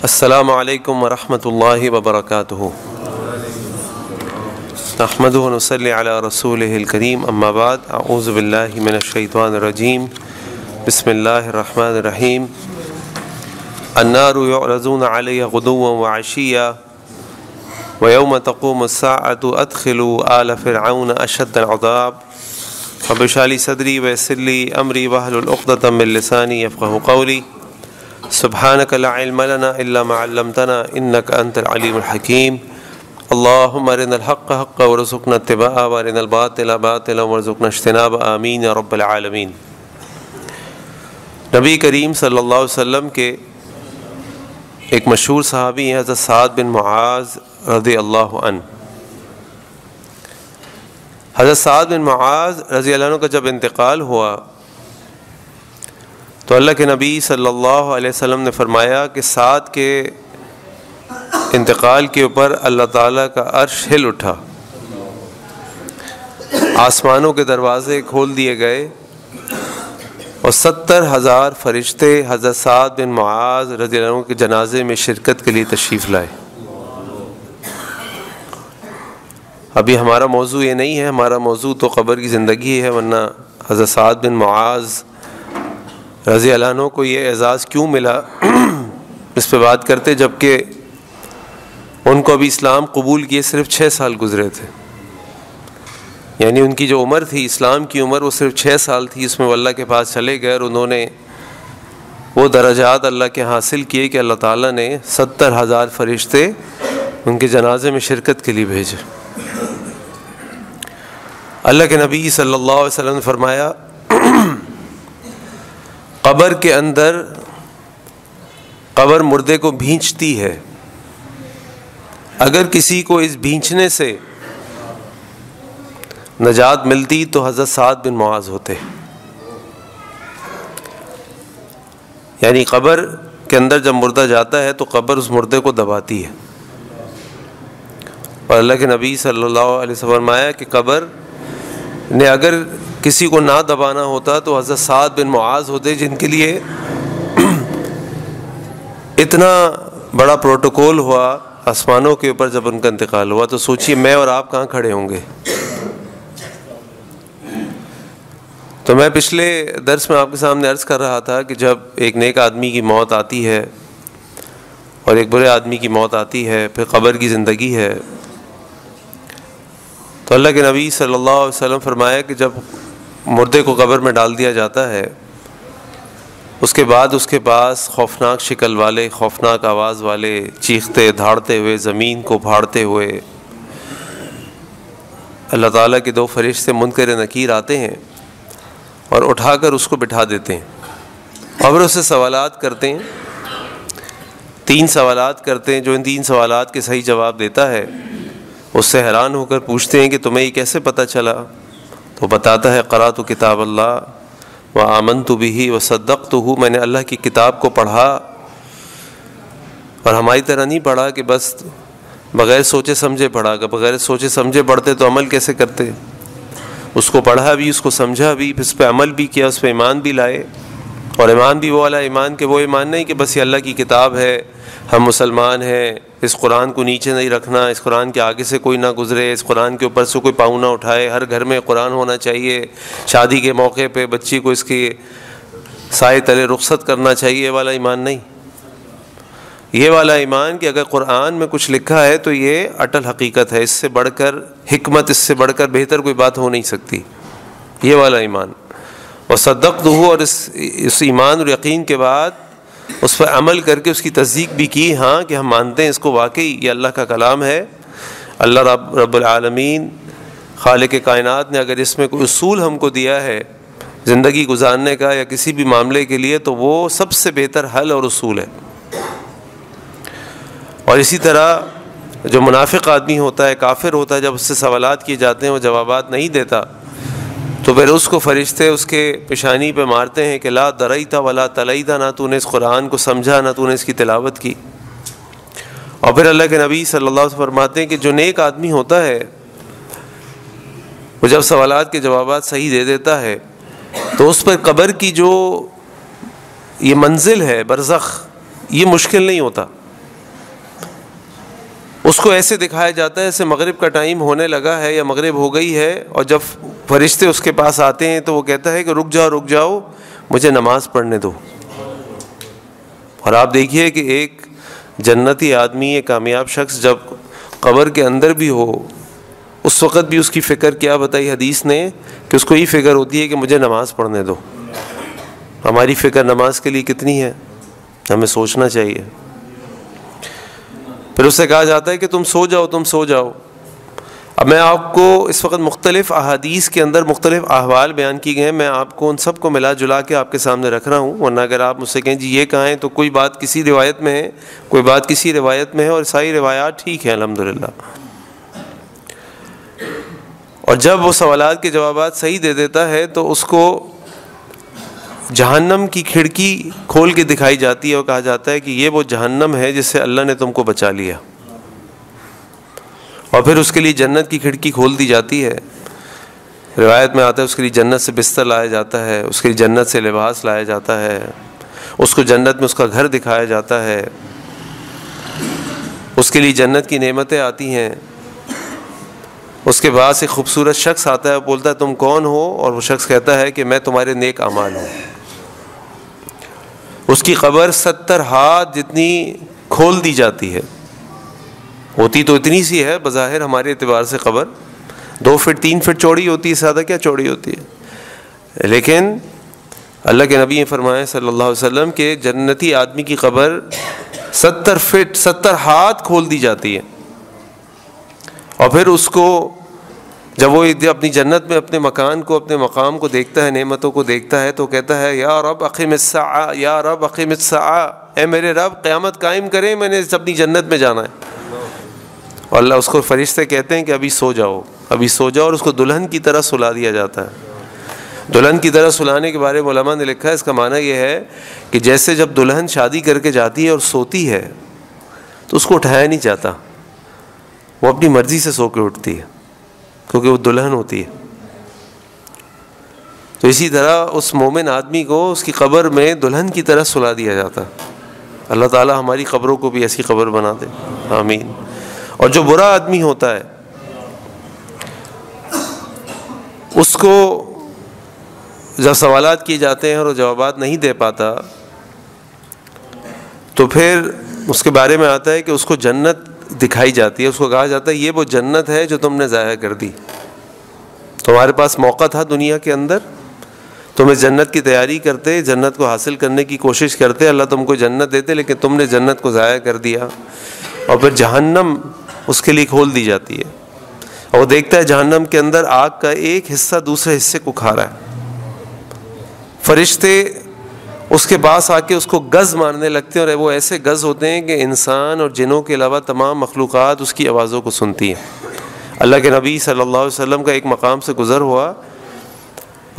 السلام علیکم ورحمۃ اللہ وبرکاتہ۔ نحمدہ ونصلی علی رسولہ الکریم، اما بعد، اعوذ باللہ من الشیطان الرجیم، بسم اللہ الرحمن الرحیم۔ النار یعرضون علیہ غدوا وعشیا ویوم تقوم الساعة ادخلوا آل فرعون اشد العذاب۔ رب اشرح لی صدری ویسر لی امری واحلل عقدۃ من لسانی یفقہوا قولی۔ سبحانک لا علم لنا الا ما علمتنا انک انت العلیم الحکیم۔ اللہم ارنا الحق حقا وارزقنا اتباعہ وارنا الباطل باطلا وارزقنا اجتنابہ، آمین یا رب العالمین۔ نبی کریم صلی اللہ علیہ وسلم کے ایک مشہور صحابی ہیں حضرت سعد بن معاذ رضی اللہ عنہ۔ حضرت سعد بن معاذ رضی اللہ عنہ کا جب انتقال ہوا تو اللہ کے نبی صلی اللہ علیہ وسلم نے فرمایا کہ سعد کے انتقال کے اوپر اللہ تعالیٰ کا عرش ہل اٹھا، آسمانوں کے دروازے کھول دیے گئے اور 70,000 فرشتے حضرت سعد بن معاذ رضی اللہ عنہ کے جنازے میں شرکت کے لیے تشریف لائے۔ ابھی ہمارا موضوع یہ نہیں ہے، ہمارا موضوع تو قبر کی زندگی ہے، ورنہ حضرت سعد بن معاذ رضی اللہ عنہ کو یہ اعزاز کیوں ملا اس پہ بات کرتے، جبکہ ان کو ابھی اسلام قبول کیے صرف 6 سال گزرے تھے، یعنی ان کی جو عمر تھی، اسلام کی عمر، وہ صرف 6 سال تھی، اس میں وہ اللہ کے پاس چلے گئے اور انہوں نے وہ درجات اللہ کے حاصل کیے کہ اللہ تعالیٰ نے 70,000 فرشتے ان کے جنازے میں شرکت کے لیے بھیجے۔ اللہ کے نبی صلی اللہ علیہ وسلم نے فرمایا قبر کے اندر قبر مردے کو بھینچتی ہے، اگر کسی کو اس بھینچنے سے نجات ملتی تو حضرت سعد بن معاذ ہوتے۔ یعنی قبر کے اندر جب مردہ جاتا ہے تو قبر اس مردے کو دباتی ہے، اور اللہ کے نبی صلی اللہ علیہ وسلم فرمایا کہ قبر نے اگر کسی کو نہ دبانا ہوتا تو حضرت سعد بن معاذ ہوتے، جن کے لیے اتنا بڑا پروٹوکول ہوا آسمانوں کے اوپر جب ان کا انتقال ہوا، تو سوچئے میں اور آپ کہاں کھڑے ہوں گے۔ تو میں پچھلے درس میں آپ کے سامنے عرض کر رہا تھا کہ جب ایک نیک آدمی کی موت آتی ہے اور ایک برے آدمی کی موت آتی ہے، پھر قبر کی زندگی ہے، تو اللہ کے نبی صلی اللہ علیہ وسلم فرمایا کہ جب مردے کو قبر میں ڈال دیا جاتا ہے، اس کے بعد اس کے پاس خوفناک شکل والے، خوفناک آواز والے، چیختے دھاڑتے ہوئے، زمین کو پھاڑتے ہوئے اللہ تعالیٰ کے 2 فرشتے منکر نکیر آتے ہیں اور اٹھا کر اس کو بٹھا دیتے ہیں اور اس سے سوالات کرتے ہیں۔ 3 سوالات کرتے ہیں، جو ان 3 سوالات کے صحیح جواب دیتا ہے اس سے حیران ہو کر پوچھتے ہیں کہ تمہیں یہ کیسے پتہ چلا؟ تو بتاتا ہے قرأت کتاب اللہ وآمنت بہ وصدقتہ، میں نے اللہ کی کتاب کو پڑھا، اور ہماری طرح نہیں پڑھا کہ بس بغیر سوچے سمجھے پڑھا، اگر بغیر سوچے سمجھے پڑھتے تو عمل کیسے کرتے؟ اس کو پڑھا بھی، اس کو سمجھا بھی، اس پہ عمل بھی کیا، اس پہ ایمان بھی لائے، اور ایمان بھی وہ والا ایمان کہ وہ ایمان نہیں کہ بس یہ اللہ کی کتاب ہے، ہم مسلمان ہیں، اس قرآن کو نیچے نہیں رکھنا، اس قرآن کے آگے سے کوئی نہ گزرے، اس قرآن کے اوپر سے کوئی پاؤں نہ اٹھائے، ہر گھر میں قرآن ہونا چاہیے، شادی کے موقع پہ بچی کو اس کے سائے تلے رخصت کرنا چاہیے، یہ والا ایمان نہیں۔ یہ والا ایمان کہ اگر قرآن میں کچھ لکھا ہے تو یہ اٹل حقیقت ہے، اس سے بڑھ کر حکمت، اس سے بڑھ کر بہتر کوئی بات ہو نہیں سکتی، یہ والا ایمان۔ اور صدقتہ، اور اس ایمان اور یقین کے بعد اس پر عمل کر کے اس کی تصدیق بھی کی، ہاں کہ ہم مانتے ہیں اس کو واقعی یہ اللہ کا کلام ہے، اللہ رب العالمین خالق کائنات نے اگر اس میں کوئی اصول ہم کو دیا ہے زندگی گزارنے کا یا کسی بھی معاملے کے لیے تو وہ سب سے بہتر حل اور اصول ہے۔ اور اسی طرح جو منافق آدمی ہوتا ہے، کافر ہوتا ہے، جب اس سے سوالات کیے جاتے ہیں وہ جوابات نہیں دیتا تو پھر اس کو فرشتے اس کے پیشانی پہ مارتے ہیں کہ لا دریت ولا تلیت، نہ تو نے اس قرآن کو سمجھا، نہ تو نے اس کی تلاوت کی۔ اور پھر اللہ کے نبی صلی اللہ علیہ وسلم فرماتے ہیں کہ جو نیک آدمی ہوتا ہے وہ جب سوالات کے جوابات صحیح دے دیتا ہے تو اس پر قبر کی جو یہ منزل ہے برزخ، یہ مشکل نہیں ہوتا، اس کو ایسے دکھایا جاتا ہے جیسے مغرب کا ٹائم ہونے لگا ہے یا مغرب ہو گئی ہے، اور جب فرشتے اس کے پاس آتے ہیں تو وہ کہتا ہے کہ رک جاؤ مجھے نماز پڑھنے دو۔ اور آپ دیکھیے کہ ایک جنتی آدمی، ایک کامیاب شخص جب قبر کے اندر بھی ہو، اس وقت بھی اس کی فکر کیا بتائی حدیث نے کہ اس کو یہ فکر ہوتی ہے کہ مجھے نماز پڑھنے دو۔ ہماری فکر نماز کے لیے کتنی ہے، ہمیں سوچنا چاہیے۔ پھر اس سے کہا جاتا ہے کہ تم سو جاؤ۔ اب میں آپ کو اس وقت مختلف احادیث کے اندر مختلف احوال بیان کی گئے ہیں، میں آپ کو ان سب کو ملا جلا کے آپ کے سامنے رکھ رہا ہوں، ورنہ اگر آپ مجھ سے کہیں جی یہ کہاں ہے، تو کوئی بات کسی روایت میں ہے، کوئی بات کسی روایت میں ہے، اور ساری روایات ٹھیک ہیں الحمدللہ۔ اور جب وہ سوالات کے جوابات صحیح دے دیتا ہے تو اس کو جہنم کی کھڑکی کھول کے دکھائی جاتی ہے، اور کہا جاتا ہے کہ یہ وہ جہنم ہے جس سے اللہ نے تم کو بچا لیا، اور پھر اس کے لیے جنت کی کھڑکی کھول دی جاتی ہے۔ روایت میں آتا ہے اس کے لیے جنت سے بستر لایا جاتا ہے، اس کے لیے جنت سے لباس لایا جاتا ہے، اس کو جنت میں اس کا گھر دکھایا جاتا ہے، اس کے لیے جنت کی نعمتیں آتی ہیں۔ اس کے بعد ایک خوبصورت شخص آتا ہے، بولتا ہے تم کون ہو، اور وہ شخص کہتا ہے کہ میں تمہارے نیک اعمال ہوں۔ اس کی قبر 70 ہاتھ جتنی کھول دی جاتی ہے، ہوتی تو اتنی سی ہے بظاہر ہمارے اعتبار سے، قبر 2 فٹ 3 فٹ چوڑی ہوتی ہے، زیادہ کیا چوڑی ہوتی ہے، لیکن اللہ کے نبی نے فرمایا صلی اللہ علیہ وسلم کہ جنتی آدمی کی قبر 70 فٹ 70 ہاتھ کھول دی جاتی ہے، اور پھر اس کو جب وہ اپنی جنت میں اپنے مکان کو، اپنے مقام کو دیکھتا ہے، نعمتوں کو دیکھتا ہے، تو کہتا ہے یا رب اقیم الساعہ، یا رب اقیم الساعہ، اے میرے رب قیامت قائم کرے، میں نے اپنی جنت میں جانا ہے۔ اور اللہ اس کو فرشتے کہتے ہیں کہ ابھی سو جاؤ، اور اس کو دلہن کی طرح سلا دیا جاتا ہے۔ دلہن کی طرح سلانے کے بارے میں علماء نے لکھا ہے، اس کا معنی یہ ہے کہ جیسے جب دلہن شادی کر کے جاتی ہے اور سوتی ہے تو اس کو اٹھایا نہیں جاتا، وہ اپنی مرضی سے سو کے اٹھتی ہے کیونکہ وہ دلہن ہوتی ہے۔ تو اسی طرح اس مومن آدمی کو اس کی قبر میں دلہن کی طرح سلا دیا جاتا ہے۔ اللہ تعالی ہماری قبروں کو بھی ایسی قبر بنا دے، آمین۔ اور جو برا آدمی ہوتا ہے اس کو جب سوالات کیے جاتے ہیں اور وہ جوابات نہیں دے پاتا تو پھر اس کے بارے میں آتا ہے کہ اس کو جنت دکھائی جاتی ہے، اس کو کہا جاتا ہے یہ وہ جنت ہے جو تم نے ضائع کر دی۔ تمہارے پاس موقع تھا دنیا کے اندر، تم اس جنت کی تیاری کرتے، جنت کو حاصل کرنے کی کوشش کرتے، اللہ تم کو جنت دیتے، لیکن تم نے جنت کو ضائع کر دیا۔ اور پھر جہنم اس کے لیے کھول دی جاتی ہے، اور وہ دیکھتا ہے جہنم کے اندر آگ کا ایک حصہ دوسرے حصے کو کھا رہا ہے۔ فرشتے اس کے پاس آ کے اس کو گز مارنے لگتے ہیں، اور وہ ایسے گز ہوتے ہیں کہ انسان اور جنوں کے علاوہ تمام مخلوقات اس کی آوازوں کو سنتی ہیں۔ اللہ کے نبی صلی اللہ علیہ وسلم کا ایک مقام سے گزر ہوا،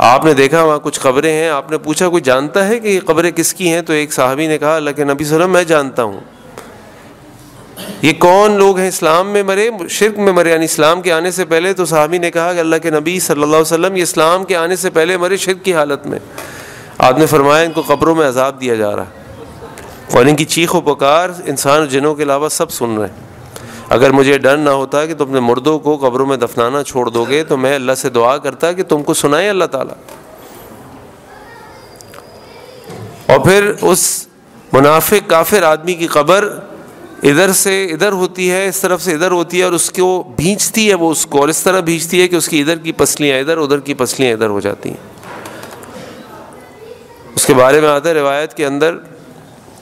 آپ نے دیکھا وہاں کچھ قبریں ہیں، آپ نے پوچھا کوئی جانتا ہے کہ یہ قبریں کس کی ہیں؟ تو ایک صحابی نے کہا اللہ کے نبی صلی اللہ علیہ وسلم میں جانتا ہوں۔ یہ کون لوگ ہیں اسلام میں مرے، شرک میں مرے، یعنی اسلام کے آنے سے پہلے؟ تو صحابی نے کہا کہ اللہ کے نبی صلی اللہ علیہ وسلم یہ اسلام کے آنے سے پہلے مرے شرک کی حالت میں۔ آپ نے فرمایا ان کو قبروں میں عذاب دیا جا رہا ہے، اور ان کی چیخ و پکار انسان اور جنوں کے علاوہ سب سن رہے ہیں۔ اگر مجھے ڈر نہ ہوتا کہ تم اپنے مردوں کو قبروں میں دفنانا چھوڑ دو گے تو میں اللہ سے دعا کرتا کہ تم کو سنائے اللہ تعالیٰ۔ اور پھر اس منافق کافر آدمی کی قبر ادھر سے ادھر ہوتی ہے، اس طرف سے ادھر ہوتی ہے، اور اس کو بھینچتی ہے، وہ اس کو اور اس طرح بھینچتی ہے کہ اس کی ادھر کی پسلیاں ادھر، ادھر کی پسلیاں ادھر ہو جاتی ہیں۔ اس کے بارے میں آتا ہے روایت کے اندر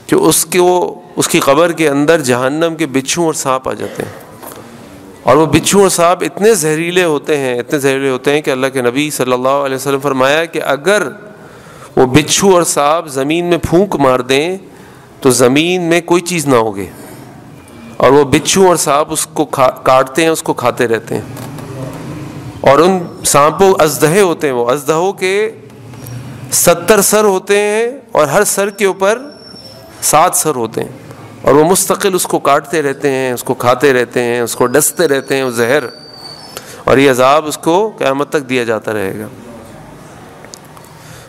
کہ اس کی قبر کے اندر جہنم کے بچھو اور سانپ آ جاتے ہیں، اور وہ بچھو اور سانپ اتنے زہریلے ہوتے ہیں کہ اللہ کے نبی صلی اللہ علیہ وسلم فرمایا کہ اگر وہ بچھو اور سانپ زمین میں پھونک مار دیں تو زمین میں کوئی چیز نہ ہوگی، اور وہ بچھو اور سانپ اس کو کاٹتے ہیں، اس کو کھاتے رہتے ہیں۔ اور ان سانپوں ازدہے ہوتے ہیں، وہ ازدہوں کے 70 سر ہوتے ہیں، اور ہر سر کے اوپر 7 سر ہوتے ہیں، اور وہ مستقل اس کو کاٹتے رہتے ہیں، اس کو کھاتے رہتے ہیں، اس کو ڈستے رہتے ہیں وہ زہر، اور یہ عذاب اس کو قیامت تک دیا جاتا رہے گا۔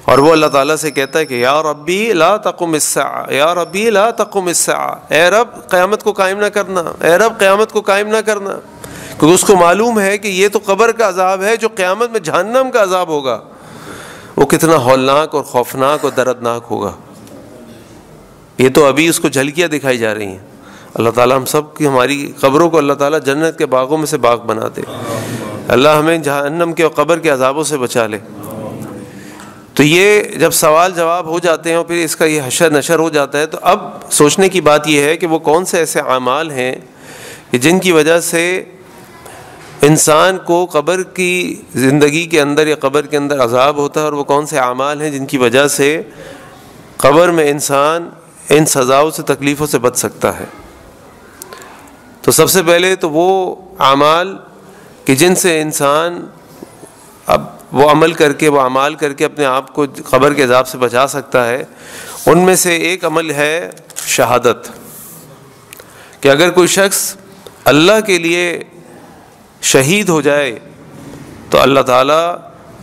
اور وہ اللہ تعالیٰ سے کہتا ہے کہ یا ربی لا تقم الساعہ، یا ربی لا تقم الساعہ، اے رب قیامت کو قائم نہ کرنا، اے رب قیامت کو قائم نہ کرنا، کیونکہ اس کو معلوم ہے کہ یہ تو قبر کا عذاب ہے، جو قیامت میں جہنم کا عذاب ہوگا وہ کتنا ہولناک اور خوفناک اور دردناک ہوگا۔ یہ تو ابھی اس کو جھلکیاں دکھائی جا رہی ہیں۔ اللہ تعالیٰ ہم سب کی، ہماری قبروں کو اللہ تعالیٰ جنت کے باغوں میں سے باغ بنا دے، اللہ ہمیں جہنم کے اور قبر کے عذابوں سے بچا لے۔ تو یہ جب سوال جواب ہو جاتے ہیں اور پھر اس کا یہ حشر نشر ہو جاتا ہے، تو اب سوچنے کی بات یہ ہے کہ وہ کون سے ایسے اعمال ہیں کہ جن کی وجہ سے انسان کو قبر کی زندگی کے اندر یا قبر کے اندر عذاب ہوتا ہے، اور وہ کون سے اعمال ہیں جن کی وجہ سے قبر میں انسان ان سزاؤں سے، تکلیفوں سے بچ سکتا ہے۔ تو سب سے پہلے تو وہ اعمال کہ جن سے انسان اب وہ عمل کر کے، وہ اعمال کر کے اپنے آپ کو قبر کے عذاب سے بچا سکتا ہے، ان میں سے ایک عمل ہے شہادت، کہ اگر کوئی شخص اللہ کے لیے شہید ہو جائے تو اللہ تعالیٰ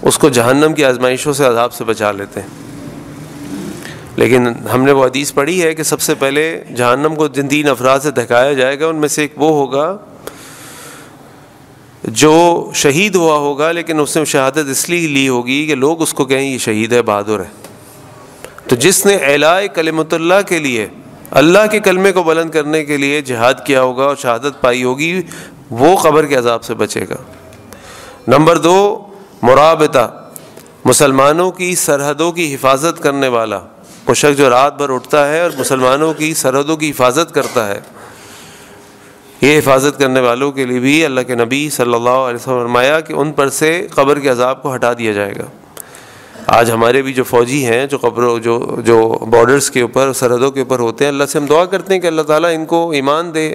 اس کو جہنم کی آزمائشوں سے، عذاب سے بچا لیتے ہیں۔ لیکن ہم نے وہ حدیث پڑھی ہے کہ سب سے پہلے جہنم کو جن 3 افراد سے دھکایا جائے گا، ان میں سے ایک وہ ہوگا جو شہید ہوا ہوگا، لیکن اس نے شہادت اس لیے لی ہوگی کہ لوگ اس کو کہیں یہ شہید ہے، بہادر ہے۔ تو جس نے اعلاء کلمۃ اللہ کے لیے، اللہ کے کلمے کو بلند کرنے کے لیے جہاد کیا ہوگا اور شہادت پائی ہوگی، وہ قبر کے عذاب سے بچے گا۔ نمبر 2، مرابطہ، مسلمانوں کی سرحدوں کی حفاظت کرنے والا، وہ شخص جو رات بھر اٹھتا ہے اور مسلمانوں کی سرحدوں کی حفاظت کرتا ہے، یہ حفاظت کرنے والوں کے لیے بھی اللہ کے نبی صلی اللہ علیہ وسلم نے فرمایا کہ ان پر سے قبر کے عذاب کو ہٹا دیا جائے گا۔ آج ہمارے بھی جو فوجی ہیں، جو قبروں جو بارڈرز کے اوپر، سرحدوں کے اوپر ہوتے ہیں، اللہ سے ہم دعا کرتے ہیں کہ اللہ تعالیٰ ان کو ایمان دے،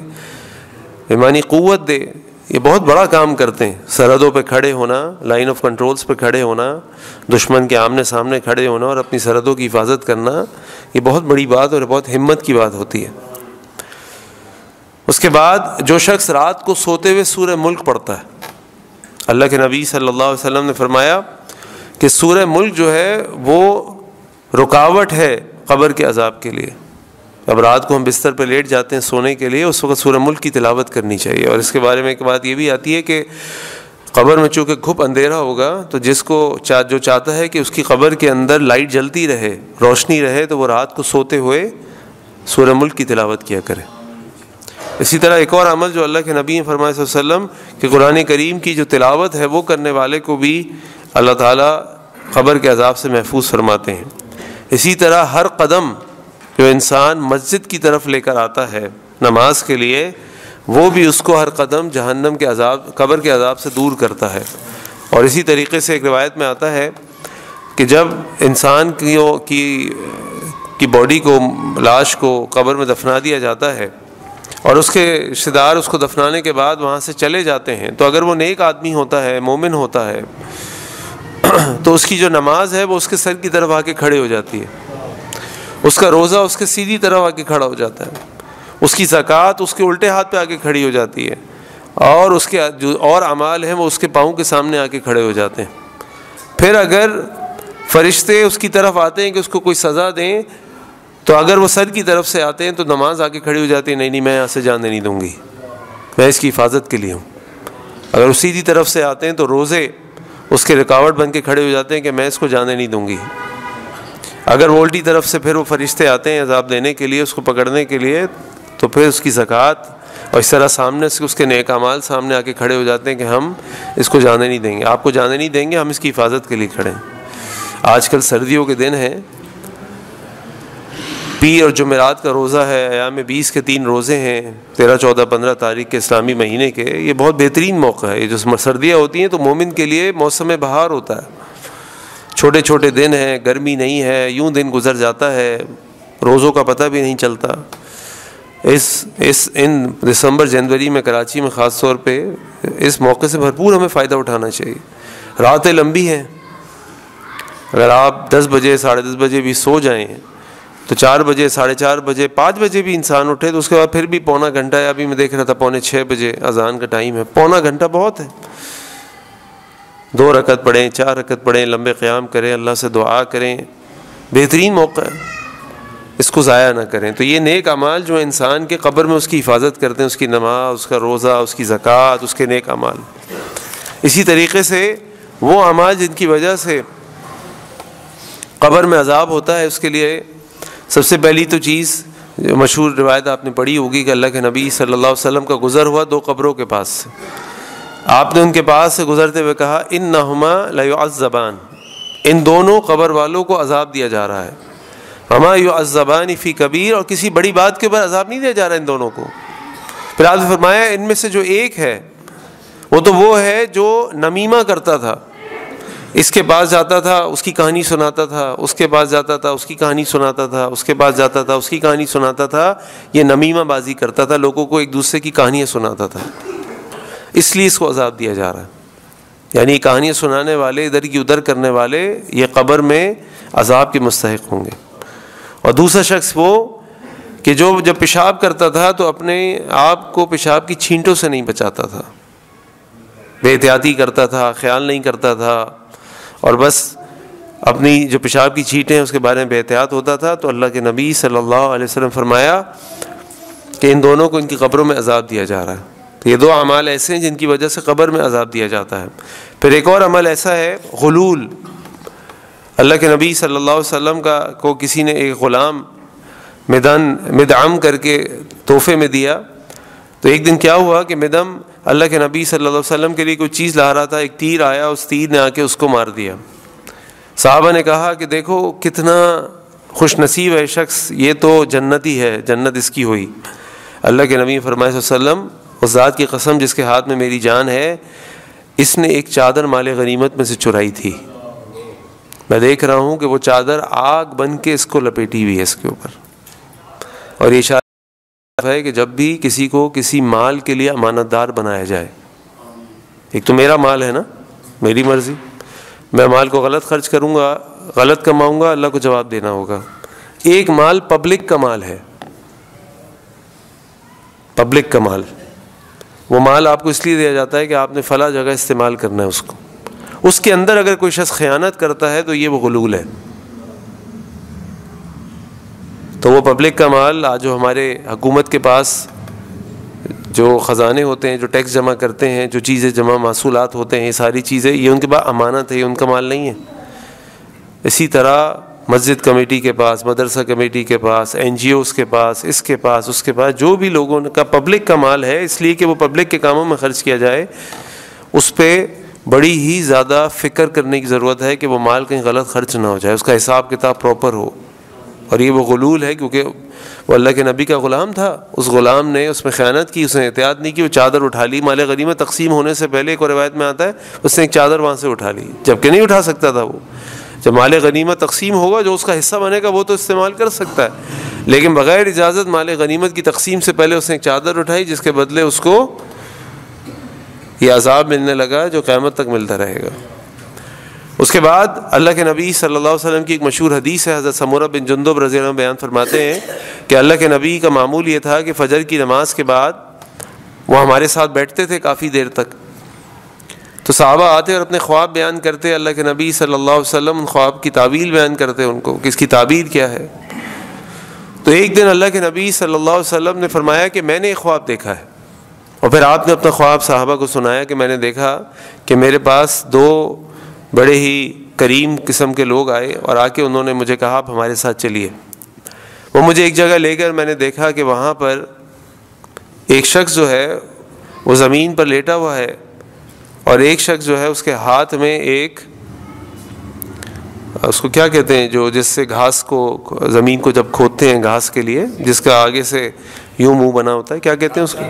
ایمانی قوت دے۔ یہ بہت بڑا کام کرتے ہیں، سرحدوں پہ کھڑے ہونا، لائن آف کنٹرولز پہ کھڑے ہونا، دشمن کے آمنے سامنے کھڑے ہونا اور اپنی سرحدوں کی حفاظت کرنا، یہ بہت بڑی بات اور بہت ہمت کی بات ہوتی ہے۔ اس کے بعد جو شخص رات کو سوتے ہوئے سورہ ملک پڑھتا ہے، اللہ کے نبی صلی اللہ علیہ وسلم نے فرمایا کہ سورہ ملک جو ہے وہ رکاوٹ ہے قبر کے عذاب کے لیے۔ اب رات کو ہم بستر پہ لیٹ جاتے ہیں سونے کے لیے، اس وقت سورہ ملک کی تلاوت کرنی چاہیے۔ اور اس کے بارے میں ایک بات یہ بھی آتی ہے کہ قبر میں چونکہ گھپ اندھیرا ہوگا، تو جس کو جو چاہتا ہے کہ اس کی قبر کے اندر لائٹ جلتی رہے، روشنی رہے، تو وہ رات کو سوتے ہوئے سورہ ملک کی تلاوت کیا کرے۔ اسی طرح ایک اور عمل جو اللہ کے نبی نے فرمایا صلی اللہ علیہ وسلم کہ قرآن کریم کی جو تلاوت ہے وہ کرنے والے کو بھی اللہ تعالیٰ قبر کے عذاب سے محفوظ فرماتے ہیں۔ اسی طرح ہر قدم جو انسان مسجد کی طرف لے کر آتا ہے نماز کے لیے، وہ بھی اس کو ہر قدم جہنم کے عذاب، قبر کے عذاب سے دور کرتا ہے۔ اور اسی طریقے سے ایک روایت میں آتا ہے کہ جب انسان کی باڈی کو، لاش کو قبر میں دفنا دیا جاتا ہے اور اس کے رشتہ دار اس کو دفنانے کے بعد وہاں سے چلے جاتے ہیں، تو اگر وہ نیک آدمی ہوتا ہے، مومن ہوتا ہے، تو اس کی جو نماز ہے وہ اس کے سر کی طرف آ کے کھڑے ہو جاتی ہے، اس کا روزہ اس کے سیدھی طرف آ کے کھڑا ہو جاتا ہے، اس کی زکوٰۃ اس کے الٹے ہاتھ پہ آ کے کھڑی ہو جاتی ہے، اور اس کے جو اور اعمال ہیں وہ اس کے پاؤں کے سامنے آ کے کھڑے ہو جاتے ہیں۔ پھر اگر فرشتے اس کی طرف آتے ہیں کہ اس کو کوئی سزا دیں، تو اگر وہ سر کی طرف سے آتے ہیں تو نماز آ کے کھڑی ہو جاتی ہے، نہیں میں یہاں سے جانے نہیں دوں گی، میں اس کی حفاظت کے لیے ہوں۔ اگر وہ سیدھی طرف سے آتے ہیں تو روزے اس کے رکاوٹ بن کے کھڑے ہو جاتے ہیں کہ میں اس کو جانے نہیں دوں گی۔ اگر وہ الٹی طرف سے پھر وہ فرشتے آتے ہیں عذاب دینے کے لیے، اس کو پکڑنے کے لیے، تو پھر اس کی زکوٰۃ اور اس طرح سامنے سے اس کے نیک اعمال سامنے آ کے کھڑے ہو جاتے ہیں کہ ہم اس کو جانے نہیں دیں گے، آپ کو جانے نہیں دیں گے، ہم اس کی حفاظت کے لیے کھڑے ہیں۔ آج کل سردیوں کے دن ہیں، پیر اور جمعرات کا روزہ ہے، ایام 20 کے 3 روزے ہیں، 13، 14، 15 تاریخ کے اسلامی مہینے کے۔ یہ بہت بہترین موقع ہے، یہ جو سردیاں ہوتی ہیں تو مومن کے لیے موسم بہار ہوتا ہے، چھوٹے چھوٹے دن ہیں، گرمی نہیں ہے، یوں دن گزر جاتا ہے، روزوں کا پتہ بھی نہیں چلتا۔ ان دسمبر جنوری میں کراچی میں خاص طور پہ اس موقع سے بھرپور ہمیں فائدہ اٹھانا چاہیے۔ راتیں لمبی ہیں، اگر آپ 10 بجے 10:30 بجے بھی سو جائیں تو 4 بجے 4:30 بجے 5 بجے بھی انسان اٹھے تو اس کے بعد پھر بھی پونا گھنٹہ ہے۔ ابھی میں دیکھ رہا تھا 5:45 بجے اذان کا ٹائم ہے، پونا گھنٹہ بہت ہے۔ 2 رکعت پڑھیں، 4 رکعت پڑھیں، لمبے قیام کریں، اللہ سے دعا کریں، بہترین موقع ہے، اس کو ضائع نہ کریں۔ تو یہ نیک اعمال جو انسان کے قبر میں اس کی حفاظت کرتے ہیں، اس کی نماز، اس کا روزہ، اس کی زکوٰۃ، اس کے نیک اعمال۔ اسی طریقے سے وہ اعمال جن کی وجہ سے قبر میں عذاب ہوتا ہے، اس کے لیے سب سے پہلی تو چیز جو مشہور روایت آپ نے پڑھی ہوگی کہ اللہ کے نبی صلی اللہ علیہ وسلم کا گزر ہوا 2 قبروں کے پاس سے، آپ نے ان کے پاس سے گزرتے ہوئے کہا انہما لیعذبان، ان دونوں قبر والوں کو عذاب دیا جا رہا ہے، وما یعذبان فی کبیر، اور کسی بڑی بات کے اوپر عذاب نہیں دیا جا رہا ان دونوں کو۔ پھر آپ نے فرمایا ان میں سے جو ایک ہے وہ ہے جو نمیمہ کرتا تھا، اس کے پاس جاتا تھا اس کی کہانی سناتا تھا، اس کے پاس جاتا تھا اس کی کہانی سناتا تھا، اس کے پاس جاتا تھا اس کی کہانی سناتا تھا، یہ نمیمہ بازی کرتا تھا، لوگوں کو ایک دوسرے کی کہانیاں سناتا تھا، اس لیے اس کو عذاب دیا جا رہا ہے۔ یعنی کہانیاں سنانے والے، ادھر کی ادھر کرنے والے، یہ قبر میں عذاب کے مستحق ہوں گے۔ اور دوسرا شخص وہ کہ جو جب پیشاب کرتا تھا تو اپنے آپ کو پیشاب کی چھینٹوں سے نہیں بچاتا تھا، بے احتیاطی کرتا تھا، خیال نہیں کرتا تھا، اور بس اپنی جو پیشاب کی چھینٹیں ہیں اس کے بارے میں بے احتیاط ہوتا تھا، تو اللہ کے نبی صلی اللہ علیہ وسلم فرمایا کہ ان دونوں کو ان کی قبروں میں عذاب دیا جا رہا ہے۔ تو یہ 2 اعمال ایسے ہیں جن کی وجہ سے قبر میں عذاب دیا جاتا ہے۔ پھر ایک اور عمل ایسا ہے غلول، اللہ کے نبی صلی اللہ علیہ وسلم کو کسی نے ایک غلام مدعم کر کے تحفے میں دیا، تو ایک دن کیا ہوا کہ مدعم اللہ کے نبی صلی اللہ علیہ وسلم کے لیے کوئی چیز لا رہا تھا، ایک تیر آیا، اس تیر نے آ کے اس کو مار دیا۔ صحابہ نے کہا کہ دیکھو کتنا خوش نصیب ہے شخص، یہ تو جنتی ہے، جنت اس کی ہوئی۔ اللہ کے نبی فرمائے صلی اللہ علیہ وسلم اس ذات کی قسم جس کے ہاتھ میں میری جان ہے، اس نے ایک چادر مال غنیمت میں سے چرائی تھی، میں دیکھ رہا ہوں کہ وہ چادر آگ بن کے اس کو لپیٹی ہوئی ہے اس کے اوپر۔ اور یہ اشارہ ہے کہ جب بھی کسی کو کسی مال کے لیے امانت دار بنایا جائے، ایک تو میرا مال ہے نا، میری مرضی، میں مال کو غلط خرچ کروں گا، غلط کماؤں گا، اللہ کو جواب دینا ہوگا۔ ایک مال پبلک کا مال ہے، پبلک کا مال، وہ مال آپ کو اس لیے دیا جاتا ہے کہ آپ نے فلاں جگہ استعمال کرنا ہے اس کو، اس کے اندر اگر کوئی شخص خیانت کرتا ہے تو یہ وہ غلول ہے۔ تو وہ پبلک کا مال آج جو ہمارے حکومت کے پاس جو خزانے ہوتے ہیں، جو ٹیکس جمع کرتے ہیں، جو چیزیں جمع محصولات ہوتے ہیں، یہ ساری چیزیں یہ ان کے پاس امانت ہے، یہ ان کا مال نہیں ہے۔ اسی طرح مسجد کمیٹی کے پاس، مدرسہ کمیٹی کے پاس، NGOs کے پاس، اس کے پاس، اس کے پاس، جو بھی لوگوں کا پبلک کا مال ہے، اس لیے کہ وہ پبلک کے کاموں میں خرچ کیا جائے، اس پہ بڑی ہی زیادہ فکر کرنے کی ضرورت ہے کہ وہ مال کہیں غلط خرچ نہ ہو جائے، اس کا حساب کتاب پراپر ہو۔ اور یہ وہ غلول ہے کیونکہ وہ اللہ کے نبی کا غلام تھا، اس غلام نے اس میں خیانت کی، اس نے احتیاط نہیں کی، وہ چادر اٹھا لی، مال غنیمت تقسیم ہونے سے پہلے ایک اور روایت میں آتا ہے اس نے ایک چادر وہاں سے اٹھا لی، جبکہ نہیں اٹھا سکتا تھا وہ۔ جب مال غنیمت تقسیم ہوگا جو اس کا حصہ بنے گا وہ تو استعمال کر سکتا ہے، لیکن بغیر اجازت مال غنیمت کی تقسیم سے پہلے اس نے ایک چادر اٹھائی، جس کے بدلے اس کو یہ عذاب ملنے لگا جو قیامت تک ملتا رہے گا۔ اس کے بعد اللہ کے نبی صلی اللہ علیہ وسلم کی ایک مشہور حدیث ہے، حضرت سمورہ بن جندب رضی اللہ عنہ بیان فرماتے ہیں کہ اللہ کے نبی کا معمول یہ تھا کہ فجر کی نماز کے بعد وہ ہمارے ساتھ بیٹھتے تھے کافی دیر تک، تو صحابہ آتے اور اپنے خواب بیان کرتے، اللہ کے نبی صلی اللہ علیہ وسلم ان خواب کی تعبیر بیان کرتے ان کو کہ اس کی تعبیر کیا ہے۔ تو ایک دن اللہ کے نبی صلی اللہ علیہ وسلم نے فرمایا کہ میں نے ایک خواب دیکھا ہے، اور پھر آپ نے اپنا خواب صحابہ کو سنایا کہ میں نے دیکھا کہ میرے پاس 2 بڑے ہی کریم قسم کے لوگ آئے اور آ کے انہوں نے مجھے کہا آپ ہمارے ساتھ چلیے۔ وہ مجھے ایک جگہ لے کر میں نے دیکھا کہ وہاں پر ایک شخص جو ہے وہ زمین پر لیٹا ہوا ہے، اور ایک شخص جو ہے اس کے ہاتھ میں ایک، اس کو کیا کہتے ہیں جو جس سے گھاس کو، زمین کو جب کھودتے ہیں گھاس کے لیے، جس کا آگے سے یوں منہ بنا ہوتا ہے، کیا کہتے ہیں اس کو؟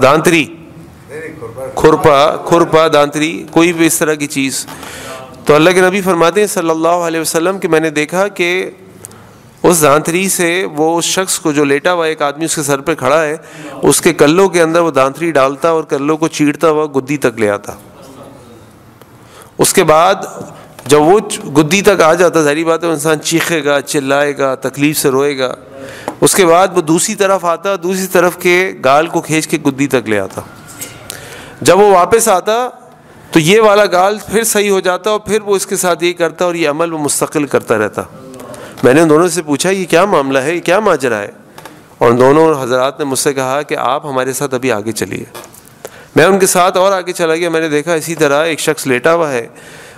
دانتری، کھرپا، دانتری، کوئی بھی اس طرح کی چیز۔ تو اللہ کے نبی فرماتے ہیں صلی اللہ علیہ وسلم کہ میں نے دیکھا کہ اس دانتری سے وہ اس شخص کو جو لیٹا ہوا ایک آدمی اس کے سر پہ کھڑا ہے، اس کے کلوں کے اندر وہ دانتری ڈالتا اور کلوں کو چیرتا ہوا گدی تک لے آتا۔ اس کے بعد جب وہ گدی تک آ جاتا، ظاہری بات ہے وہ انسان چیخے گا، چلائے گا، تکلیف سے روئے گا۔ اس کے بعد وہ دوسری طرف آتا، دوسری طرف کے گال کو کھینچ کے گدی تک لے آتا۔ جب وہ واپس آتا تو یہ والا گال پھر صحیح ہو جاتا اور پھر وہ اس کے ساتھ یہ کرتا اور یہ عمل وہ مستقل کرتا رہتا۔ میں نے ان دونوں سے پوچھا یہ کیا معاملہ ہے، یہ کیا ماجرا ہے؟ اور ان دونوں حضرات نے مجھ سے کہا کہ آپ ہمارے ساتھ ابھی آگے چلیے۔ میں ان کے ساتھ اور آگے چلا گیا۔ میں نے دیکھا اسی طرح ایک شخص لیٹا ہوا ہے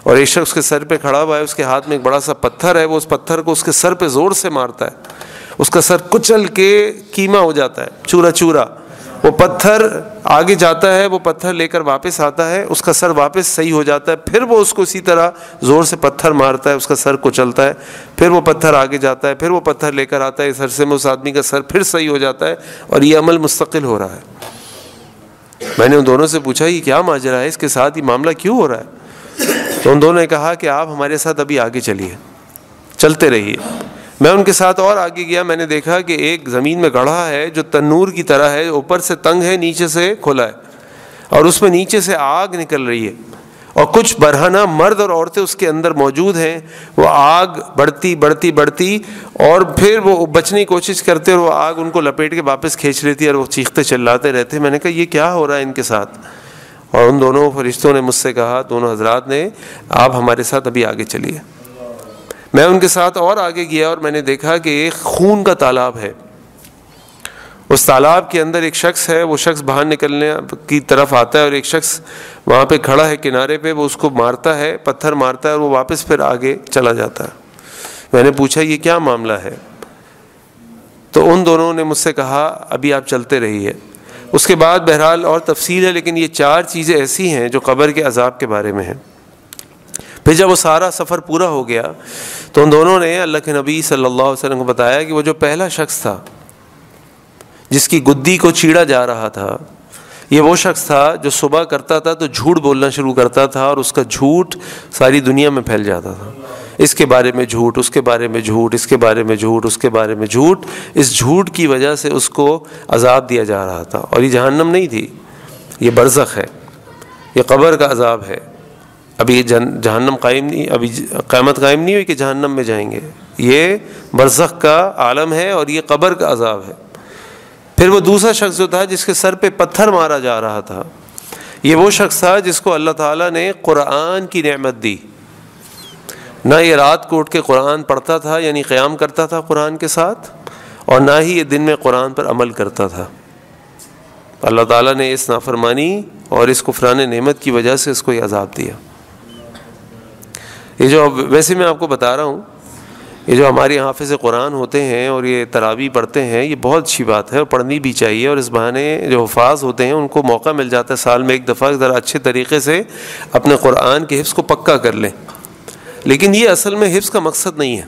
اور ایک شخص کے سر پہ کھڑا ہوا ہے، اس کے ہاتھ میں ایک بڑا سا پتھر ہے، وہ اس پتھر کو اس کے سر پہ زور سے مارتا ہے، اس کا سر کچل کے کیما ہو جاتا ہے، چورا چورا۔ وہ پتھر آگے جاتا ہے، وہ پتھر لے کر واپس آتا ہے، اس کا سر واپس صحیح ہو جاتا ہے، پھر وہ اس کو اسی طرح زور سے پتھر مارتا ہے، اس کا سر کچلتا ہے، پھر وہ پتھر آگے جاتا ہے، پھر وہ پتھر لے کر آتا ہے، اس عرصے میں اس آدمی کا سر پھر صحیح ہو جاتا ہے اور یہ عمل مستقل ہو رہا ہے۔ میں نے ان دونوں سے پوچھا یہ کیا ماجرا ہے، اس کے ساتھ یہ معاملہ کیوں ہو رہا ہے؟ تو ان دونوں نے کہا کہ آپ ہمارے ساتھ ابھی آگے چلیے، چلتے رہیے۔ میں ان کے ساتھ اور آگے گیا، میں نے دیکھا کہ ایک زمین میں گڑھا ہے جو تنور کی طرح ہے، اوپر سے تنگ ہے، نیچے سے کھلا ہے، اور اس میں نیچے سے آگ نکل رہی ہے، اور کچھ برہنہ مرد اور عورتیں اس کے اندر موجود ہیں۔ وہ آگ بڑھتی بڑھتی بڑھتی اور پھر وہ بچنے کی کوشش کرتے اور وہ آگ ان کو لپیٹ کے واپس کھینچ لیتی اور وہ چیختے چلاتے رہتے۔ میں نے کہا یہ کیا ہو رہا ہے ان کے ساتھ؟ اور ان دونوں فرشتوں نے مجھ سے کہا، دونوں حضرات نے، آپ ہمارے ساتھ ابھی آگے چلیے۔ میں ان کے ساتھ اور آگے گیا اور میں نے دیکھا کہ ایک خون کا تالاب ہے، اس تالاب کے اندر ایک شخص ہے، وہ شخص باہر نکلنے کی طرف آتا ہے اور ایک شخص وہاں پہ کھڑا ہے کنارے پہ، وہ اس کو مارتا ہے، پتھر مارتا ہے اور وہ واپس پھر آگے چلا جاتا ہے۔ میں نے پوچھا یہ کیا معاملہ ہے؟ تو ان دونوں نے مجھ سے کہا ابھی آپ چلتے رہیے۔ اس کے بعد بہرحال اور تفصیل ہے، لیکن یہ 4 چیزیں ایسی ہیں جو قبر کے عذاب کے بارے میں ہیں۔ پھر جب وہ سارا سفر پورا ہو گیا تو ان دونوں نے اللہ کے نبی صلی اللہ علیہ وسلم کو بتایا کہ وہ جو پہلا شخص تھا جس کی گدی کو چیڑا جا رہا تھا، یہ وہ شخص تھا جو صبح کرتا تھا تو جھوٹ بولنا شروع کرتا تھا اور اس کا جھوٹ ساری دنیا میں پھیل جاتا تھا، اس کے بارے میں جھوٹ، اس کے بارے میں جھوٹ، اس کے بارے میں جھوٹ، اس کے بارے میں جھوٹ۔ اس جھوٹ کی وجہ سے اس کو عذاب دیا جا رہا تھا، اور یہ جہنم نہیں تھی، یہ برزخ ہے، یہ قبر کا عذاب ہے۔ ابھی جہنم قائم نہیں، ابھی قیامت قائم نہیں ہوئی کہ جہنم میں جائیں گے، یہ برزخ کا عالم ہے اور یہ قبر کا عذاب ہے۔ پھر وہ دوسرا شخص جو تھا جس کے سر پہ پتھر مارا جا رہا تھا، یہ وہ شخص تھا جس کو اللہ تعالیٰ نے قرآن کی نعمت دی۔ نہ یہ رات کو اٹھ کے قرآن پڑھتا تھا، یعنی قیام کرتا تھا قرآن کے ساتھ، اور نہ ہی یہ دن میں قرآن پر عمل کرتا تھا۔ اللہ تعالیٰ نے اس نافرمانی اور اس کفران نعمت کی وجہ سے اس کو یہ عذاب دیا۔ یہ جو ویسے میں آپ کو بتا رہا ہوں، یہ جو ہمارے حافظ قرآن ہوتے ہیں اور یہ تراویح پڑھتے ہیں، یہ بہت اچھی بات ہے اور پڑھنی بھی چاہیے، اور اس بہانے جو حفاظ ہوتے ہیں ان کو موقع مل جاتا ہے سال میں ایک دفعہ ذرا اچھے طریقے سے اپنے قرآن کے حفظ کو پکا کر لیں۔ لیکن یہ اصل میں حفظ کا مقصد نہیں ہے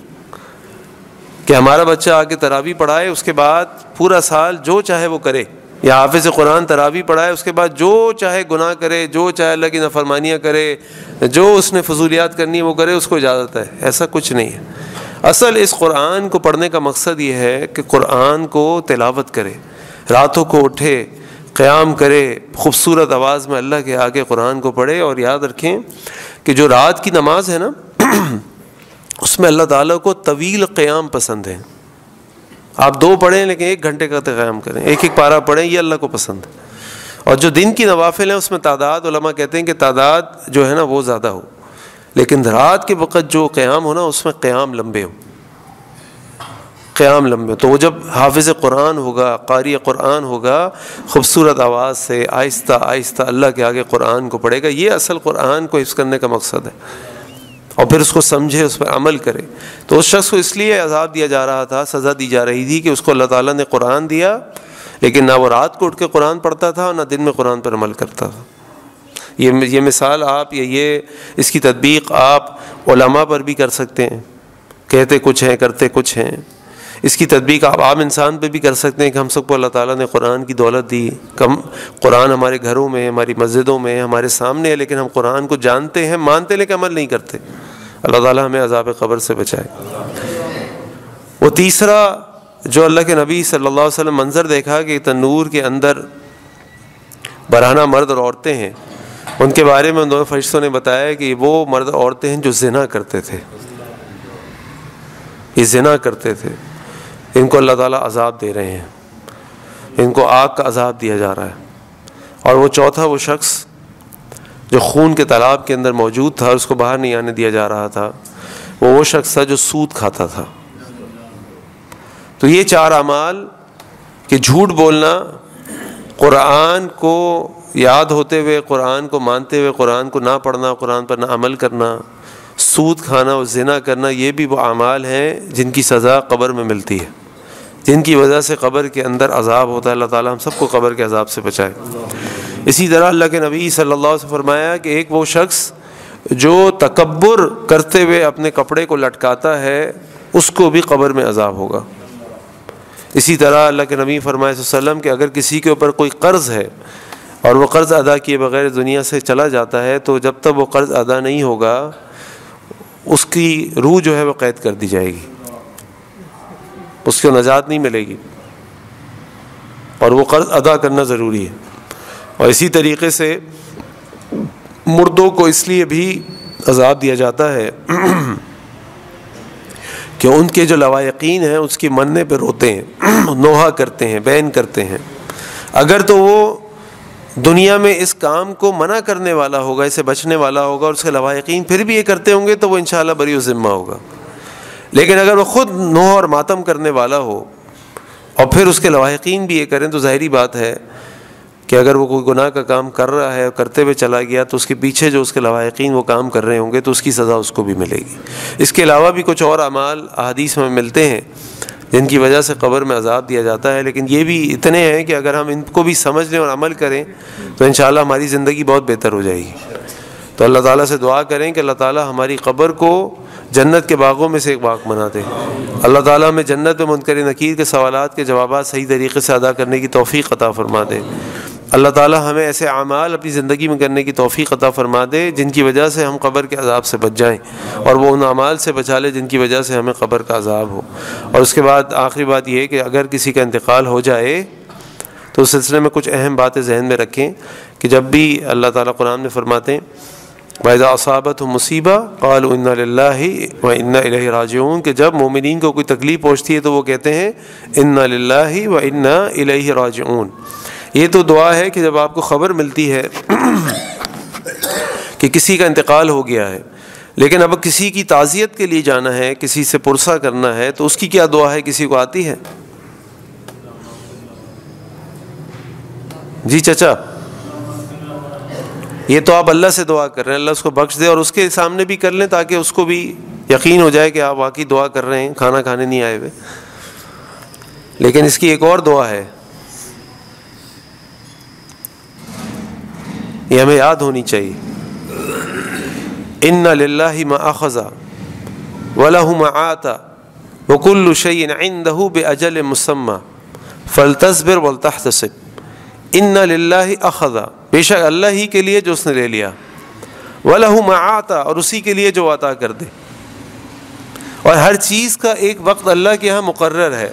کہ ہمارا بچہ آ کے تراویح پڑھائے، اس کے بعد پورا سال جو چاہے وہ کرے، یا حافظ قرآن تراویح پڑھائے، اس کے بعد جو چاہے گناہ کرے، جو چاہے اللہ کی نافرمانیاں کرے، جو اس نے فضولیات کرنی ہے وہ کرے، اس کو اجازت ہے۔ ایسا کچھ نہیں ہے۔ اصل اس قرآن کو پڑھنے کا مقصد یہ ہے کہ قرآن کو تلاوت کرے، راتوں کو اٹھے، قیام کرے، خوبصورت آواز میں اللہ کے آگے قرآن کو پڑھے۔ اور یاد رکھیں کہ جو رات کی نماز ہے نا اس میں اللہ تعالیٰ کو طویل قیام پسند ہے۔ آپ 2 پڑھیں لیکن 1 گھنٹے کا قیام کریں، 1 پارہ پڑھیں، یہ اللہ کو پسند ہے۔ اور جو دن کی نوافل ہیں اس میں تعداد، علماء کہتے ہیں کہ تعداد جو ہے نا وہ زیادہ ہو، لیکن رات کے وقت جو قیام ہونا اس میں قیام لمبے ہو، قیام لمبے ہو۔ تو وہ جب حافظ قرآن ہوگا، قاری قرآن ہوگا، خوبصورت آواز سے آہستہ آہستہ اللہ کے آگے قرآن کو پڑھے گا۔ یہ اصل قرآن کو حفظ کرنے کا مقصد ہے، اور پھر اس کو سمجھے، اس پر عمل کرے۔ تو اس شخص کو اس لیے عذاب دیا جا رہا تھا، سزا دی جا رہی تھی کہ اس کو اللہ تعالیٰ نے قرآن دیا، لیکن نہ وہ رات کو اٹھ کے قرآن پڑھتا تھا اور نہ دن میں قرآن پر عمل کرتا تھا۔ یہ مثال آپ یہ اس کی تطبیق آپ علماء پر بھی کر سکتے ہیں، کہتے کچھ ہیں کرتے کچھ ہیں۔ اس کی تطبیق آپ عام انسان پہ بھی کر سکتے ہیں کہ ہم سب کو اللہ تعالیٰ نے قرآن کی دولت دی، قرآن ہمارے گھروں میں، ہماری مسجدوں میں، ہمارے سامنے ہے، لیکن ہم قرآن کو جانتے ہیں، مانتے ہیں، لیکن عمل نہیں کرتے۔ اللہ تعالیٰ ہمیں عذاب قبر سے بچائے۔ وہ تیسرا جو اللہ کے نبی صلی اللہ علیہ وسلم منظر دیکھا کہ تنور کے اندر برہنہ مرد اور عورتیں ہیں، ان کے بارے میں ان دونوں فرشتوں نے بتایا کہ وہ مرد اور عورتیں ہیں جو زنا کرتے تھے، یہ زنا کرتے تھے، ان کو اللہ تعالیٰ عذاب دے رہے ہیں، ان کو آگ کا عذاب دیا جا رہا ہے۔ اور وہ چوتھا وہ شخص جو خون کے تالاب کے اندر موجود تھا، اس کو باہر نہیں آنے دیا جا رہا تھا، وہ شخص تھا جو سود کھاتا تھا۔ تو یہ 4 اعمال کہ جھوٹ بولنا، قرآن کو یاد ہوتے ہوئے، قرآن کو مانتے ہوئے قرآن کو نہ پڑھنا، قرآن پر نہ عمل کرنا، سود کھانا اور زنا کرنا، یہ بھی وہ اعمال ہیں جن کی سزا قبر میں ملتی ہے، جن کی وجہ سے قبر کے اندر عذاب ہوتا ہے۔ اللہ تعالیٰ ہم سب کو قبر کے عذاب سے بچائے۔ اسی طرح اللہ کے نبی صلی اللہ علیہ وسلم نے فرمایا کہ ایک وہ شخص جو تکبر کرتے ہوئے اپنے کپڑے کو لٹکاتا ہے، اس کو بھی قبر میں عذاب ہوگا۔ اسی طرح اللہ کے نبی فرمائے صلی اللہ علیہ وسلم کہ اگر کسی کے اوپر کوئی قرض ہے اور وہ قرض ادا کیے بغیر دنیا سے چلا جاتا ہے، تو جب تک وہ قرض ادا نہیں ہوگا اس کی روح جو ہے وہ قید کر دی جائے گی، اس کو نجات نہیں ملے گی، اور وہ قرض ادا کرنا ضروری ہے۔ اور اسی طریقے سے مردوں کو اس لیے بھی عذاب دیا جاتا ہے کہ ان کے جو لوایقین ہیں اس کی مننے پہ روتے ہیں، نوحہ کرتے ہیں، بین کرتے ہیں۔ اگر تو وہ دنیا میں اس کام کو منع کرنے والا ہوگا، اسے بچنے والا ہوگا، اور اس کے لوایقین پھر بھی یہ کرتے ہوں گے، تو وہ انشاءاللہ بری و ذمہ ہوگا۔ لیکن اگر وہ خود نوح اور ماتم کرنے والا ہو اور پھر اس کے لوایقین بھی یہ کریں، تو ظاہری بات ہے کہ اگر وہ کوئی گناہ کا کام کر رہا ہے اور کرتے ہوئے چلا گیا، تو اس کے پیچھے جو اس کے لوایقین وہ کام کر رہے ہوں گے، تو اس کی سزا اس کو بھی ملے گی۔ اس کے علاوہ بھی کچھ اور اعمال احادیث میں ملتے ہیں جن کی وجہ سے قبر میں عذاب دیا جاتا ہے، لیکن یہ بھی اتنے ہیں کہ اگر ہم ان کو بھی سمجھ لیں اور عمل کریں تو انشاءاللہ ہماری زندگی بہت بہتر ہو جائے گی۔ تو اللہ تعالیٰ سے دعا کریں کہ اللہ تعالیٰ ہماری قبر کو جنت کے باغوں میں سے ایک باغ بنا دے۔ اللہ تعالیٰ ہمیں جنت میں منکر نکیر کے سوالات کے جوابات صحیح طریقے سے ادا کرنے کی توفیق عطا فرما دے۔ اللہ تعالیٰ ہمیں ایسے اعمال اپنی زندگی میں کرنے کی توفیق عطا فرما دے جن کی وجہ سے ہم قبر کے عذاب سے بچ جائیں، اور وہ ان اعمال سے بچا لے جن کی وجہ سے ہمیں قبر کا عذاب ہو۔ اور اس کے بعد آخری بات یہ ہے کہ اگر کسی کا انتقال ہو جائے تو اس سلسلے میں کچھ اہم باتیں ذہن میں رکھیں کہ جب بھی اللہ تعالیٰ قرآن میں فرماتے ہیں وَإِذَا أَصَابَتْهُمْ مُصِيبَةٌ قَالُوا إِنَّا لِلَّهِ وَإِنَّا إِلَيْهِ رَاجِعُونَ، کہ جب مومنین کو کوئی تکلیف پہنچتی ہے تو وہ کہتے ہیں إِنَّا لِلَّهِ وَإِنَّا إِلَيْهِ رَاجِعُونَ۔ یہ تو دعا ہے کہ جب آپ کو خبر ملتی ہے کہ کسی کا انتقال ہو گیا ہے، لیکن اب کسی کی تعزیت کے لیے جانا ہے، کسی سے پرسہ کرنا ہے، تو اس کی کیا دعا ہے؟ کسی کو آتی ہے؟ جی چچا، یہ تو آپ اللہ سے دعا کر رہے ہیں، اللہ اس کو بخش دے، اور اس کے سامنے بھی کر لیں تاکہ اس کو بھی یقین ہو جائے کہ آپ واقعی دعا کر رہے ہیں، کھانا کھانے نہیں آئے ہوئے۔ لیکن اس کی ایک اور دعا ہے، یہ ہمیں یاد ہونی چاہیے، اِنَّ لِلَّهِ مَا أَخَذَ وَلَهُ مَا آتَى وَكُلُّ شَيْءٍ عِندَهُ بِأَجَلٍ مُّسَمًّى فَلْتَصْبِرْ وَلْتَحْتَسِبْ۔ اِنَّ لِلَّهِ أَخَذَ، بے شک اللہ ہی کے لیے جو اس نے لے لیا، وَلَهُ مَا آتَى، اور اسی کے لیے جو عطا کر دے، اور ہر چیز کا ایک وقت اللہ کے ہاں مقرر ہے۔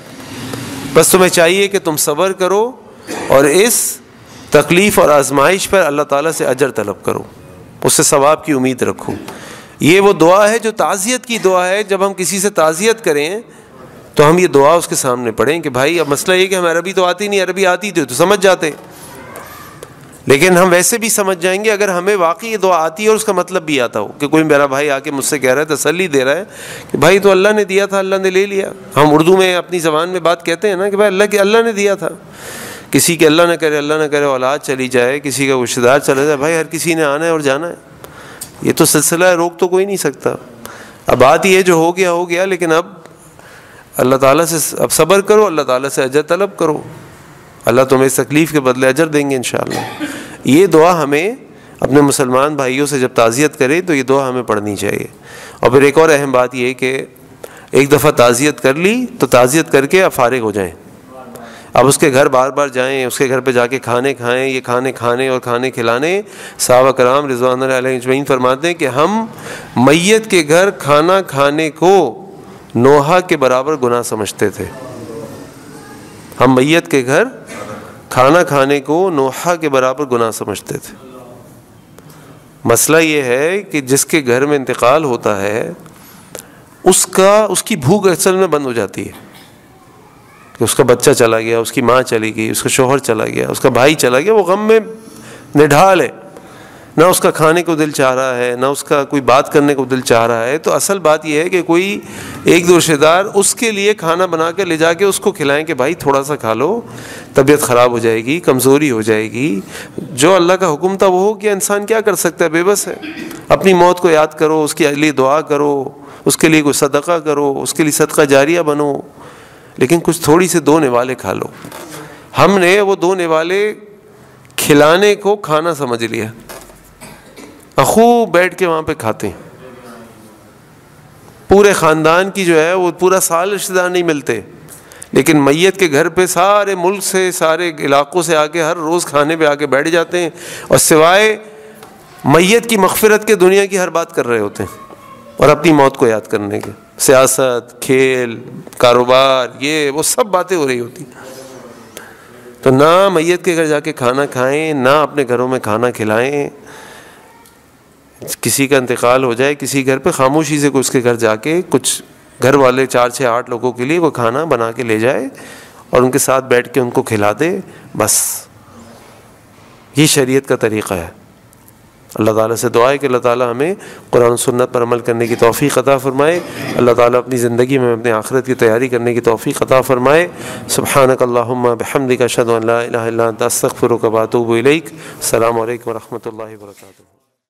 بس تمہیں چاہیے کہ تم صبر کرو اور اس تکلیف اور آزمائش پر اللہ تعالیٰ سے اجر طلب کرو، اس سے ثواب کی امید رکھو۔ یہ وہ دعا ہے جو تعزیت کی دعا ہے۔ جب ہم کسی سے تعزیت کریں تو ہم یہ دعا اس کے سامنے پڑھیں کہ بھائی اب مسئلہ یہ کہ ہمیں عربی تو آتی نہیں، عربی آتی تو سمجھ جاتے، لیکن ہم ویسے بھی سمجھ جائیں گے اگر ہمیں واقعی یہ دعا آتی ہے اور اس کا مطلب بھی آتا ہو، کہ کوئی میرا بھائی آ کے مجھ سے کہہ رہا ہے، تسلی دے رہا ہے کہ بھائی تو اللہ نے دیا تھا، اللہ نے لے لیا۔ ہم اردو میں اپنی زبان میں بات کہتے ہیں نا کہ بھائی اللہ نے دیا تھا۔ کسی کے اللہ نہ کرے اولاد چلی جائے، کسی کا رشتہ دار چلا جائے، بھائی ہر کسی نے آنا ہے اور جانا ہے، یہ تو سلسلہ ہے، روک تو کوئی نہیں سکتا۔ اب بات یہ جو ہو گیا، لیکن اب اللہ تعالیٰ سے اب صبر کرو، اللہ تعالیٰ سے اجر طلب کرو، اللہ تمہیں اس تکلیف کے بدلے اجر دیں گے انشاءاللہ۔ یہ دعا ہمیں اپنے مسلمان بھائیوں سے جب تعزیت کرے تو یہ دعا ہمیں پڑھنی چاہیے۔ اور پھر ایک اور اہم بات یہ ہے کہ ایک دفعہ تعزیت کر لی تو تعزیت کر کے اب فارغ ہو جائیں، اب اس کے گھر بار بار جائیں، اس کے گھر پہ جا کے کھانے کھائیں، یہ کھانے اور کھانے کھلانے۔ صحابہ کرام رضوان اللہ علیہم اجمعین فرماتے ہیں کہ ہم میت کے گھر کھانا کھانے کو نوحہ کے برابر گناہ سمجھتے تھے۔ ہم میت کے گھر کھانا کھانے کو نوحہ کے برابر گناہ سمجھتے تھے۔ مسئلہ یہ ہے کہ جس کے گھر میں انتقال ہوتا ہے اس کی بھوک اصل میں بند ہو جاتی ہے، کہ اس کا بچہ چلا گیا، اس کی ماں چلی گئی، اس کا شوہر چلا گیا، اس کا بھائی چلا گیا، وہ غم میں نڈھال ہے۔ نہ اس کا کھانے کو دل چاہ رہا ہے، نہ اس کا کوئی بات کرنے کو دل چاہ رہا ہے، تو اصل بات یہ ہے کہ کوئی ایک دو رشتہ دار اس کے لیے کھانا بنا کے لے جا کے اس کو کھلائیں کہ بھائی تھوڑا سا کھا لو، طبیعت خراب ہو جائے گی، کمزوری ہو جائے گی۔ جو اللہ کا حکم تھا وہ ہو گیا، انسان کیا کر سکتا ہے، بے بس ہے۔ اپنی موت کو یاد کرو، اس کے لیے دعا کرو، اس کے لیے کوئی صدقہ کرو، اس کے لیے صدقہ جاریہ بنو، لیکن کچھ تھوڑی سے دو نوالے کھا لو۔ ہم نے وہ دو نوالے کھلانے کو کھانا سمجھ لیا، خوب بیٹھ کے وہاں پہ کھاتے ہیں۔ پورے خاندان کی جو ہے وہ پورا سال رشتہ دار نہیں ملتے، لیکن میت کے گھر پہ سارے ملک سے، سارے علاقوں سے آ کے ہر روز کھانے پہ آ کے بیٹھ جاتے ہیں، اور سوائے میت کی مغفرت کے دنیا کی ہر بات کر رہے ہوتے ہیں، اور اپنی موت کو یاد کرنے کے، سیاست، کھیل، کاروبار، یہ وہ سب باتیں ہو رہی ہوتی ہیں۔ تو نہ میت کے گھر جا کے کھانا کھائیں، نہ اپنے گھروں میں کھانا کھلائیں۔ کسی کا انتقال ہو جائے کسی گھر پہ، خاموشی سے کوئی اس کے گھر جا کے کچھ گھر والے 4 6 8 لوگوں کے لیے وہ کھانا بنا کے لے جائے اور ان کے ساتھ بیٹھ کے ان کو کھلا دے، بس یہ شریعت کا طریقہ ہے۔ اللہ تعالیٰ سے دعا ہے کہ اللہ تعالیٰ ہمیں قرآن و سنت پر عمل کرنے کی توفیق عطا فرمائے، اللہ تعالیٰ اپنی زندگی میں اپنے آخرت کی تیاری کرنے کی توفیق عطا فرمائے۔ سبحانک اللہم بحمدک اشہد ان لا الہ الا انت استغفرک و اتوب الیک۔ السلام علیکم و رحمۃ اللہ وبرکاتہ۔